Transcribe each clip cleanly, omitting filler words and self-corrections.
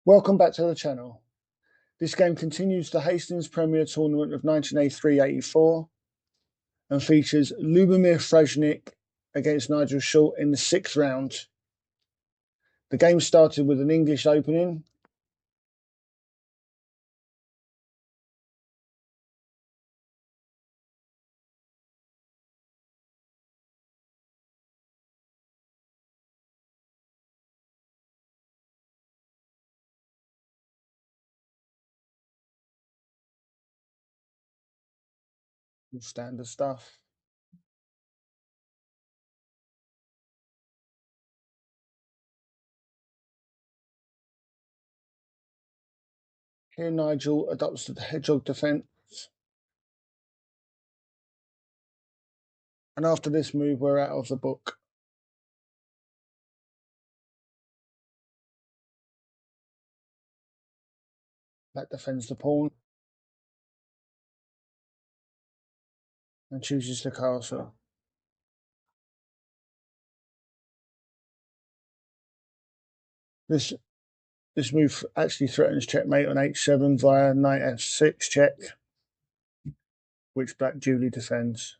Welcome back to the channel. This game continues the Hastings Premier Tournament of 1983-84 and features Lubomir Ftacnik against Nigel in the 6th round. The game started with an English opening. Standard stuff. Here Nigel adopts the Hedgehog defence. And after this move, we're out of the book. Black defends the pawn and chooses the castle. This move actually threatens checkmate on h7 via knight f6 check, which black duly defends.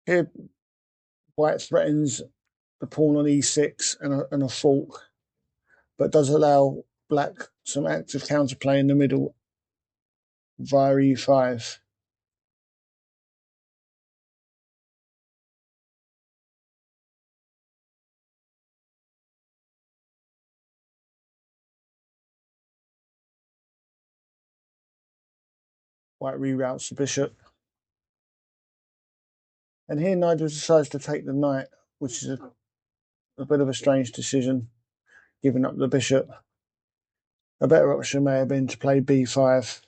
Here, white threatens the pawn on e6 and a fork, but does allow black some active counterplay in the middle via e5. White reroutes the bishop. And here Nigel decides to take the knight, which is a bit of a strange decision, giving up the bishop. A better option may have been to play b5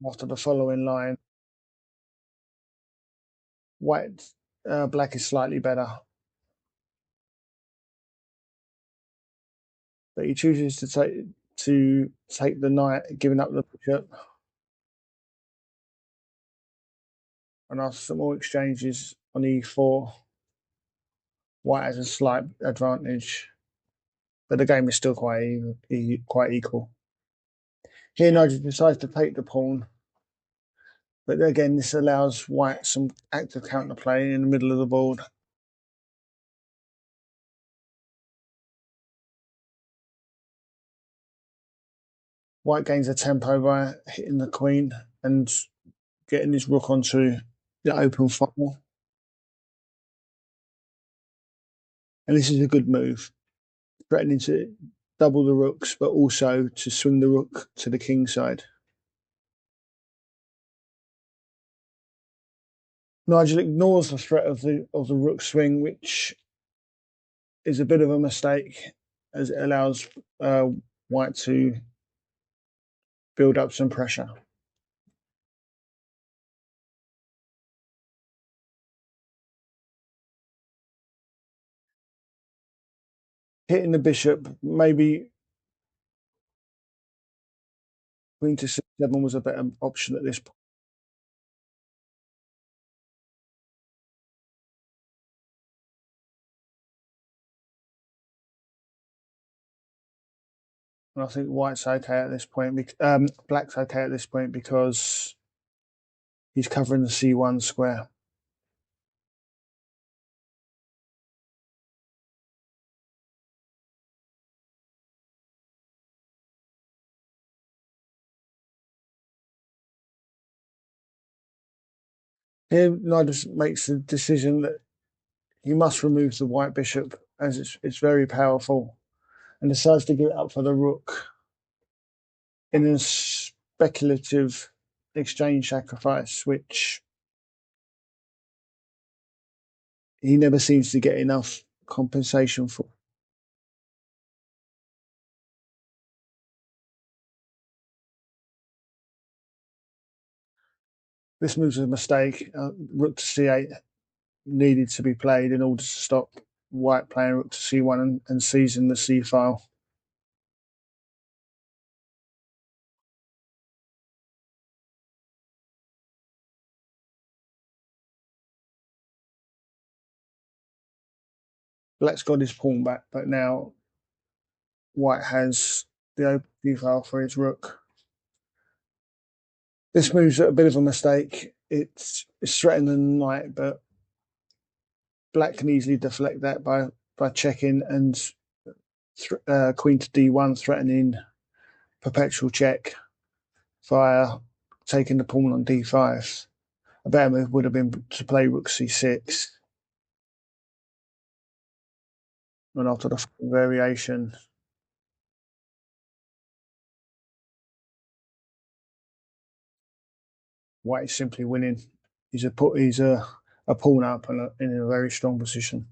after the following line. Black is slightly better, but he chooses to take the knight, giving up the bishop. And after some more exchanges on e4, white has a slight advantage, but the game is still quite equal. Here Nigel decides to take the pawn, but again this allows white some active counterplay in the middle of the board. White gains a tempo by hitting the queen and getting his rook onto the open file. And this is a good move, threatening to double the rooks, but also to swing the rook to the king side. Nigel ignores the threat of the rook swing, which is a bit of a mistake, as it allows white to build up some pressure. Hitting the bishop, maybe queen to c7 was a better option at this point. And I think white's okay at this point. Black's okay at this point because he's covering the c1 square. Here, Nigel makes the decision that he must remove the white bishop, as it's very powerful, and decides to give it up for the rook in a speculative exchange sacrifice, which he never seems to get enough compensation for. This move's a mistake. Rook to c8 needed to be played in order to stop white playing rook to c1 and seizing the c file. Black's got his pawn back, but now White has the open file for his rook. This move's a bit of a mistake. It's threatening the knight, but Black can easily deflect that by checking and Queen to D1, threatening perpetual check via taking the pawn on D5. A better move would have been to play Rook C6. And after the variation, White is simply winning. He's a pawn up and in a very strong position.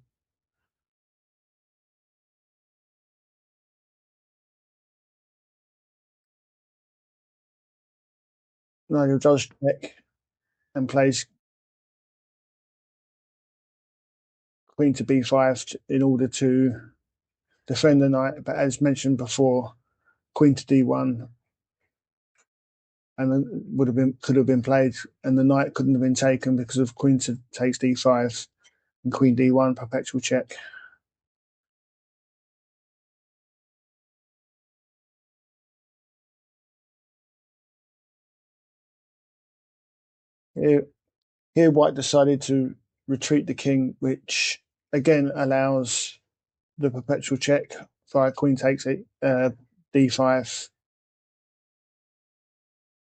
Nigel does check and plays Queen to B5 in order to defend the knight. But as mentioned before, Queen to D1 and then could have been played, and the knight couldn't have been taken because of Queen to takes D5 and Queen D1 perpetual check. Here White decided to retreat the king, which again allows the perpetual check via Queen takes D5,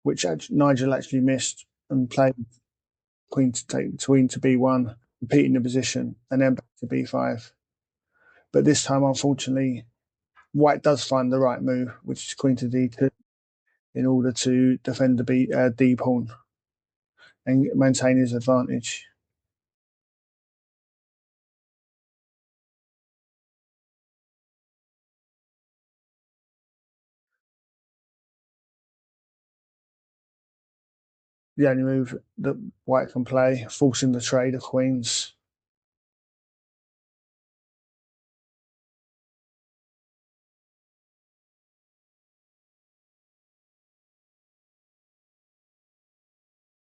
which Nigel actually missed and played Queen to B1, repeating the position, and then back to B5. But this time, unfortunately, White does find the right move, which is Queen to D2, in order to defend the D pawn and maintain his advantage. The only move that White can play, forcing the trade of queens.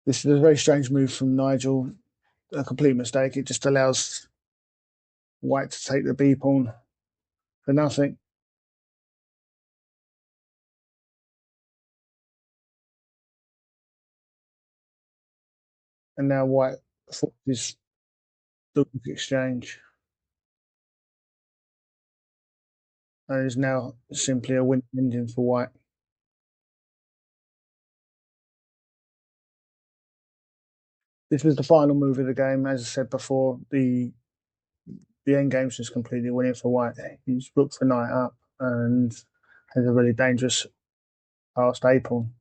This is a very strange move from Nigel, a complete mistake. It just allows White to take the B pawn for nothing. And now White forces the exchange. And is now simply a winning ending for White. This was the final move of the game. As I said before, the end game's just completely winning for White. He's booked for knight up and has a really dangerous past A pawn.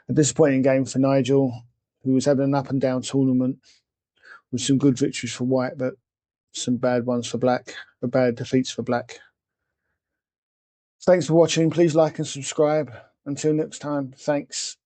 A disappointing game for Nigel, who was having an up and down tournament with some good victories for White, but some bad ones for Black, bad defeats for Black. Thanks for watching. Please like and subscribe. Until next time, thanks.